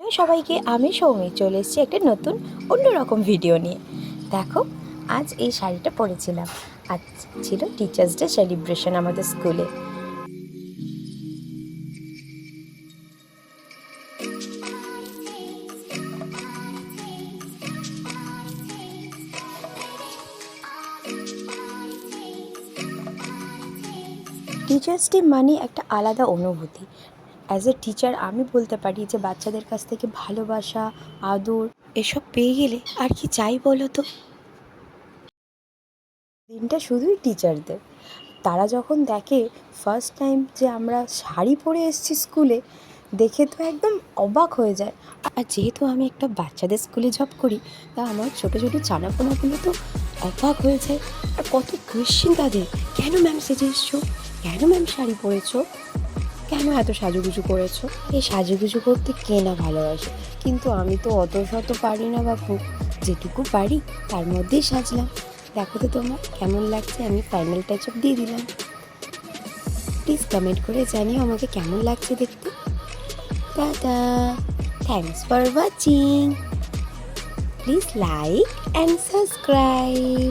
High সবাইকে, আমি সৌমি চলে এসেছি একটা নতুন অন্যরকম ভিডিও নিয়ে। দেখো, আজ এই শাড়িটা পরেছিলাম। আজ ছিল টিচার্স ডে সেলিব্রেশন আমাদের স্কুলে। টিচার্স ডে মানে একটা আলাদা অনুভূতি। অ্যাজ এ টিচার আমি বলতে পারি যে বাচ্চাদের কাছ থেকে ভালোবাসা, আদর এসব পেয়ে গেলে আর কি চাই বলো তো। দিনটা শুধুই টিচারদের। তারা যখন দেখে ফার্স্ট টাইম যে আমরা শাড়ি পরে এসেছি স্কুলে, দেখে তো একদম অবাক হয়ে যায়। আর যেহেতু আমি একটা বাচ্চাদের স্কুলে জব করি, তা আমার ছোটো ছোটো চানাপোনাগুলো তো অবাক হয়ে যায়। আর কত কোয়েশ্চেন তাদের, কেন ম্যাম সেজে এসছো, কেন ম্যাম শাড়ি পরেছো, কেন এত সাজুগুজু করেছো। এই সাজুগুজু করতে কে না ভালোবাসে, কিন্তু আমি তো অত শত পারি না বাপু। যেটুকু পারি তার মধ্যেই সাজলাম। দেখো তো তোমরা কেমন লাগছে, আমি ফাইনাল টাচ আপ দিয়ে দিলাম। প্লিজ কমেন্ট করে জানিও আমাকে কেমন লাগছে দেখতে। Tata, thanks for watching, please like and subscribe.